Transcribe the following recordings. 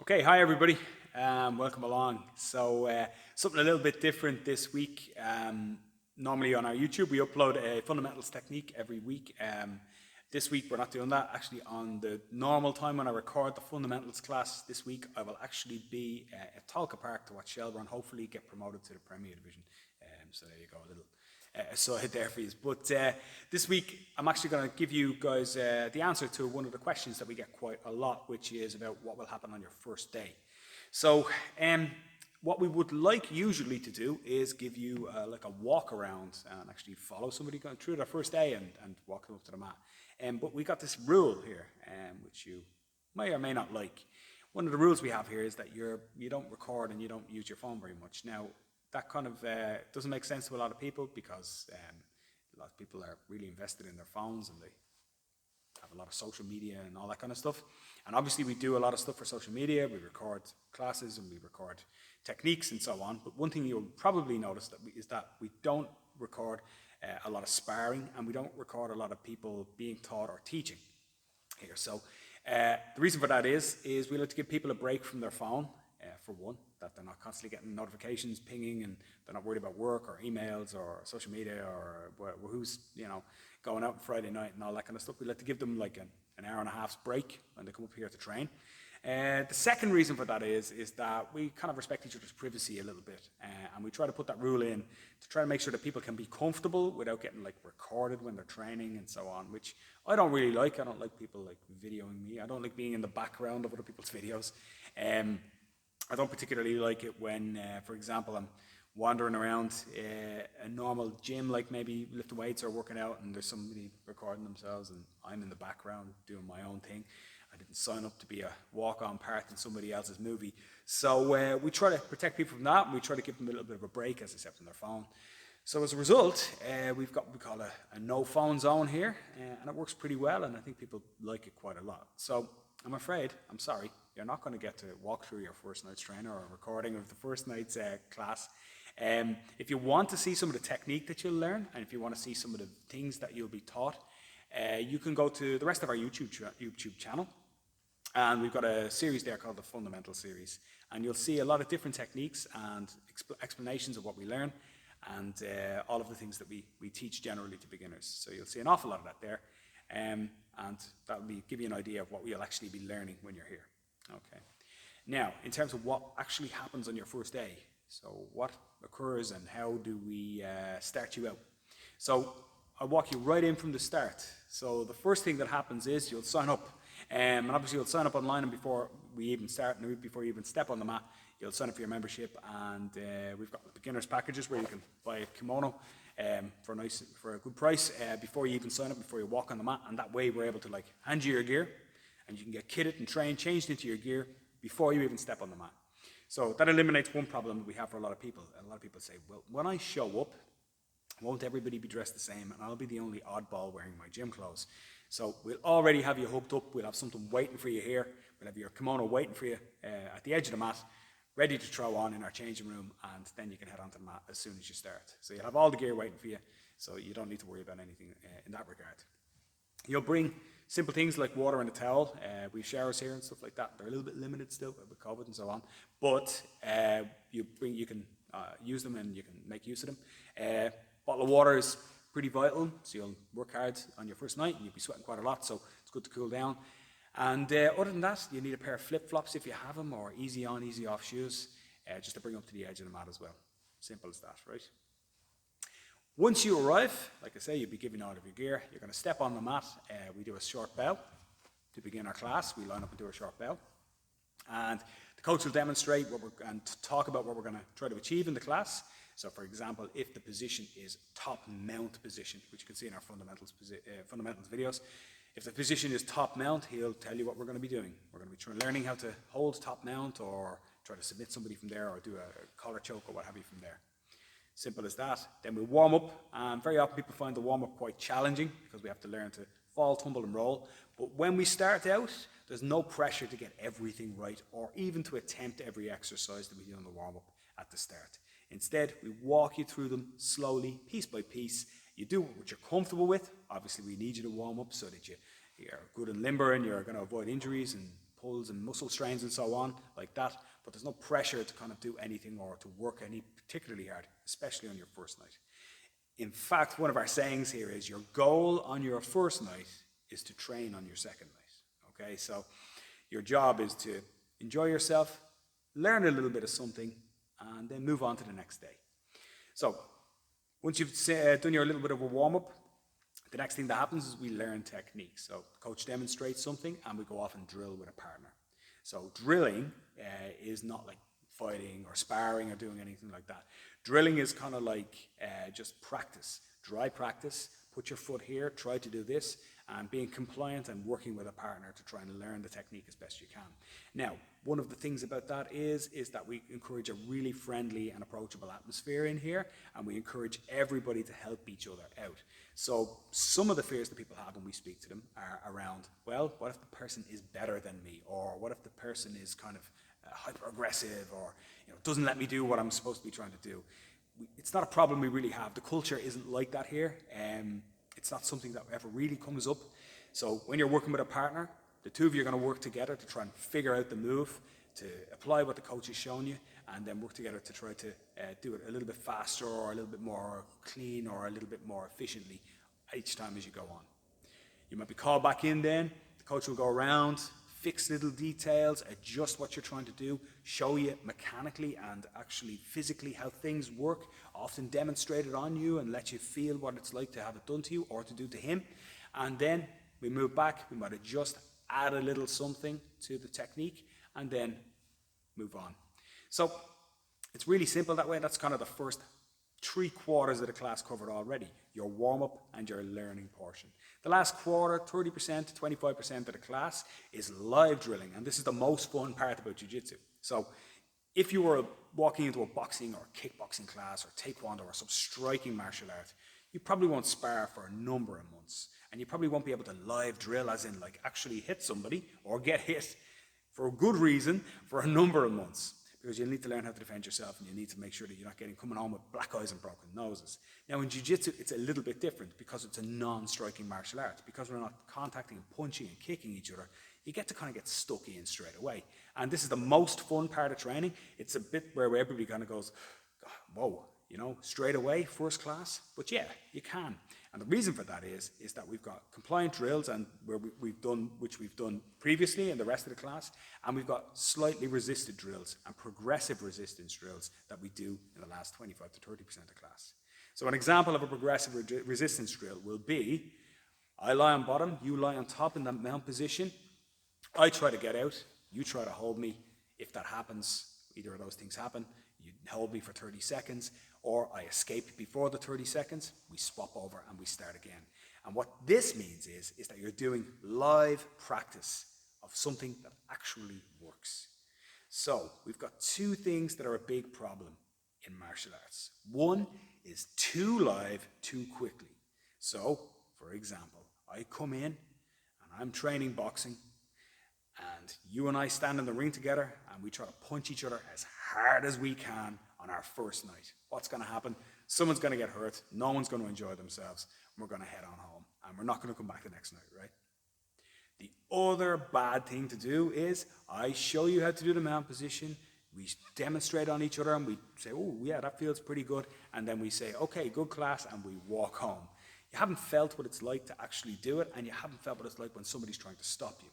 Okay, hi everybody. Welcome along. Something a little bit different this week. Normally on our YouTube, we upload a fundamentals technique every week. This week, we're not doing that. Actually, on the normal time when I record the fundamentals class this week, I will actually be at Talca Park to watch Shelbourne hopefully get promoted to the Premier Division. So there you go, a little aside there for you. But this week, I'm actually going to give you guys the answer to one of the questions that we get quite a lot, which is about what will happen on your first day. So what we would like usually to do is give you like a walk around and actually follow somebody going through their first day and walk them up to the mat. But we got this rule here, which you may or may not like. One of the rules we have here is that you don't record and you don't use your phone very much. Now, that kind of doesn't make sense to a lot of people because a lot of people are really invested in their phones and they have a lot of social media and all that kind of stuff. And obviously we do a lot of stuff for social media. We record classes and we record techniques and so on. But one thing you'll probably notice is that we don't record a lot of sparring and we don't record a lot of people being taught or teaching here. So the reason for that is we like to give people a break from their phone, for one, that they're not constantly getting notifications pinging and they're not worried about work or emails or social media or who's going out on Friday night and all that kind of stuff. We like to give them like an hour and a half's break when they come up here to train. The second reason for that is that we kind of respect each other's privacy a little bit, and we try to put that rule in to try to make sure that people can be comfortable without getting like recorded when they're training and so on, which I don't really like. I don't like people like videoing me. I don't like being in the background of other people's videos. I don't particularly like it when, for example, I'm wandering around a normal gym, like maybe lifting weights or working out, and there's somebody recording themselves and I'm in the background doing my own thing. I didn't sign up to be a walk-on part in somebody else's movie. So we try to protect people from that, and we try to give them a little bit of a break as they step on their phone. So as a result, we've got what we call a no-phone zone here, and it works pretty well, and I think people like it quite a lot. So I'm sorry, you're not going to get to walk through your first night's trainer or a recording of the first night's class. If you want to see some of the technique that you'll learn, and if you want to see some of the things that you'll be taught, you can go to the rest of our YouTube channel. And we've got a series there called the Fundamental Series. And you'll see a lot of different techniques and explanations of what we learn and all of the things that we teach generally to beginners. So you'll see an awful lot of that there. And that'll give you an idea of what we'll actually be learning when you're here. Okay. Now, in terms of what actually happens on your first day, so what occurs and how do we start you out? So I'll walk you right in from the start. So the first thing that happens is you'll sign up. And obviously you'll sign up online, and before we even start, and before you even step on the mat, you'll sign up for your membership. And we've got beginners packages where you can buy a kimono for a good price before you even sign up, before you walk on the mat. And that way we're able to like hand you your gear, and you can get kitted and trained, changed into your gear before you even step on the mat. So that eliminates one problem that we have for a lot of people. A lot of people say, well, when I show up, won't everybody be dressed the same, and I'll be the only oddball wearing my gym clothes? So we'll already have you hooked up. We'll have something waiting for you here. We'll have your kimono waiting for you at the edge of the mat, ready to throw on in our changing room, and then you can head onto the mat as soon as you start. So you'll have all the gear waiting for you, so you don't need to worry about anything in that regard. You'll bring simple things like water and a towel. We have showers here and stuff like that. They're a little bit limited still with COVID and so on, but you can use them and you can make use of them. Bottle of water is pretty vital, so you'll work hard on your first night and you'll be sweating quite a lot, so it's good to cool down. And other than that, you need a pair of flip-flops if you have them, or easy on, easy off shoes, just to bring up to the edge of the mat as well. Simple as that, right? Once you arrive, like I say, you'll be given all of your gear. You're going to step on the mat. We do a short bow to begin our class. We line up and do a short bow. And the coach will demonstrate and talk about what we're going to try to achieve in the class. So, for example, if the position is top mount position, which you can see in our fundamentals videos, if the position is top mount, he'll tell you what we're going to be doing. We're going to be learning how to hold top mount, or try to submit somebody from there, or do a collar choke or what have you from there. Simple as that. Then we warm up. Very often people find the warm up quite challenging because we have to learn to fall, tumble and roll. But when we start out, there's no pressure to get everything right, or even to attempt every exercise that we do on the warm up at the start. Instead, we walk you through them slowly, piece by piece. You do what you're comfortable with. Obviously, we need you to warm up so that you're good and limber and you're going to avoid injuries and pulls and muscle strains and so on, like that. But there's no pressure to kind of do anything or to work any particularly hard, especially on your first night. In fact, one of our sayings here is your goal on your first night is to train on your second night. Okay, so your job is to enjoy yourself, learn a little bit of something, and then move on to the next day. So once you've done your little bit of a warm-up, the next thing that happens is we learn techniques. So the coach demonstrates something and we go off and drill with a partner. So drilling is not like fighting or sparring or doing anything like that. Drilling is kind of like just practice, dry practice. Put your foot here, try to do this, and being compliant and working with a partner to try and learn the technique as best you can. Now, one of the things about that is that we encourage a really friendly and approachable atmosphere in here, and we encourage everybody to help each other out. So some of the fears that people have when we speak to them are around, well, what if the person is better than me? Or what if the person is kind of hyper aggressive, or doesn't let me do what I'm supposed to be trying to do? It's not a problem we really have. The culture isn't like that here. It's not something that ever really comes up. So when you're working with a partner, the two of you are going to work together to try and figure out the move, to apply what the coach has shown you, and then work together to try to do it a little bit faster or a little bit more clean or a little bit more efficiently each time as you go on. You might be called back in then. The coach will go around, fix little details, adjust what you're trying to do, show you mechanically and actually physically how things work, often demonstrate it on you and let you feel what it's like to have it done to you or to do to him. And then we move back, we might adjust, add a little something to the technique, and then move on. So it's really simple that way. That's kind of the first 3/4 of the class covered already, your warm-up and your learning portion. The last quarter, 30% to 25% of the class is live drilling, and this is the most fun part about Jiu Jitsu. So if you were walking into a boxing or kickboxing class or taekwondo or some striking martial art, you probably won't spar for a number of months, and you probably won't be able to live drill, as in like actually hit somebody or get hit for a good reason for a number of months. Because you'll need to learn how to defend yourself, and you need to make sure that you're not coming home with black eyes and broken noses. Now in Jiu-Jitsu, it's a little bit different because it's a non-striking martial art. Because we're not contacting and punching and kicking each other, you get to kind of get stuck in straight away. And this is the most fun part of training. It's a bit where everybody kind of goes, whoa, straight away, first class. But yeah, you can. And the reason for that is that we've got compliant drills and which we've done previously in the rest of the class, and we've got slightly resisted drills and progressive resistance drills that we do in the last 25 to 30% of class. So an example of a progressive resistance drill will be, I lie on bottom, you lie on top in that mount position, I try to get out, you try to hold me. If that happens, either of those things happen, you hold me for 30 seconds, or I escape before the 30 seconds, we swap over and we start again. And what this means is that you're doing live practice of something that actually works. So we've got two things that are a big problem in martial arts. One is too live too quickly. So, for example, I come in and I'm training boxing, and you and I stand in the ring together and we try to punch each other as hard as we can on our first night. What's going to happen? Someone's going to get hurt, no one's going to enjoy themselves, and we're going to head on home, and we're not going to come back the next night, right? The other bad thing to do is I show you how to do the mount position, we demonstrate on each other, and we say, oh yeah, that feels pretty good, and then we say, okay, good class, and we walk home. You haven't felt what it's like to actually do it, and you haven't felt what it's like when somebody's trying to stop you.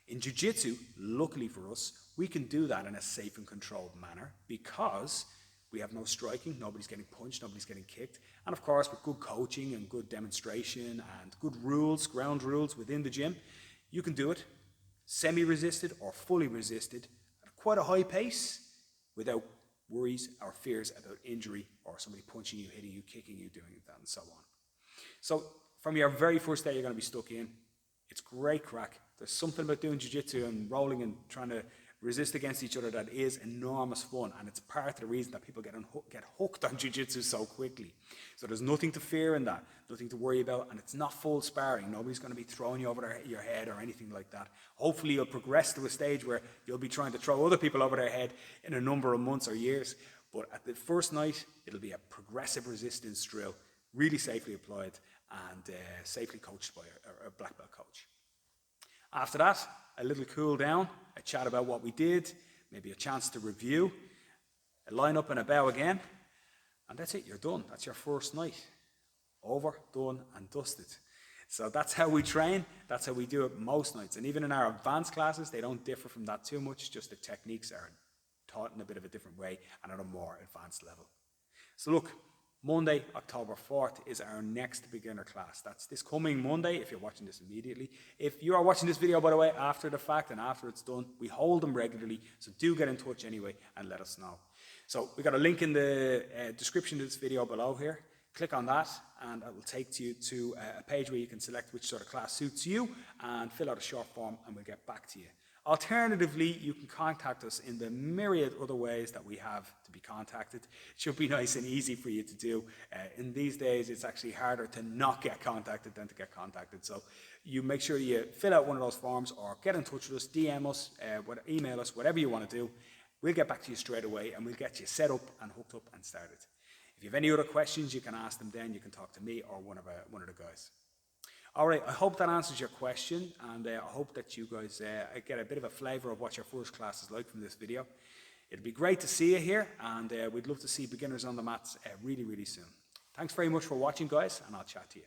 In Jiu Jitsu, luckily for us, we can do that in a safe and controlled manner because we have no striking, nobody's getting punched, nobody's getting kicked. And of course, with good coaching and good demonstration and good rules, ground rules within the gym, you can do it semi-resisted or fully resisted at quite a high pace without worries or fears about injury or somebody punching you, hitting you, kicking you, doing that, and so on. So from your very first day, you're going to be stuck in. It's great crack. There's something about doing jiu-jitsu and rolling and trying to resist against each other that is enormous fun, and it's part of the reason that people get hooked on jiu-jitsu so quickly. So there's nothing to fear in that, nothing to worry about, and it's not full sparring. Nobody's going to be throwing you over your head or anything like that. Hopefully you'll progress to a stage where you'll be trying to throw other people over their head in a number of months or years. But at the first night, it'll be a progressive resistance drill, really safely applied and safely coached by a black belt coach. After that, a little cool down, chat about what we did, maybe a chance to review, a line up and a bow again, and that's it, you're done. That's your first night. Over, done, and dusted. So that's how we train, that's how we do it most nights. And even in our advanced classes, they don't differ from that too much, just the techniques are taught in a bit of a different way and at a more advanced level. So look, Monday, October 4th is our next beginner class. That's this coming Monday, if you're watching this immediately. If you are watching this video, by the way, after the fact and after it's done, we hold them regularly, so do get in touch anyway and let us know. So we got a link in the description of this video below here. Click on that and it will take you to a page where you can select which sort of class suits you and fill out a short form and we'll get back to you. Alternatively, you can contact us in the myriad other ways that we have to be contacted. It should be nice and easy for you to do. In these days, it's actually harder to not get contacted than to get contacted. So you make sure you fill out one of those forms or get in touch with us, DM us, email us, whatever you want to do. We'll get back to you straight away and we'll get you set up and hooked up and started. If you have any other questions, you can ask them then. You can talk to me or one of the guys. All right, I hope that answers your question, and I hope that you guys get a bit of a flavour of what your first class is like from this video. It'd be great to see you here, and we'd love to see beginners on the mats really, really soon. Thanks very much for watching, guys, and I'll chat to you.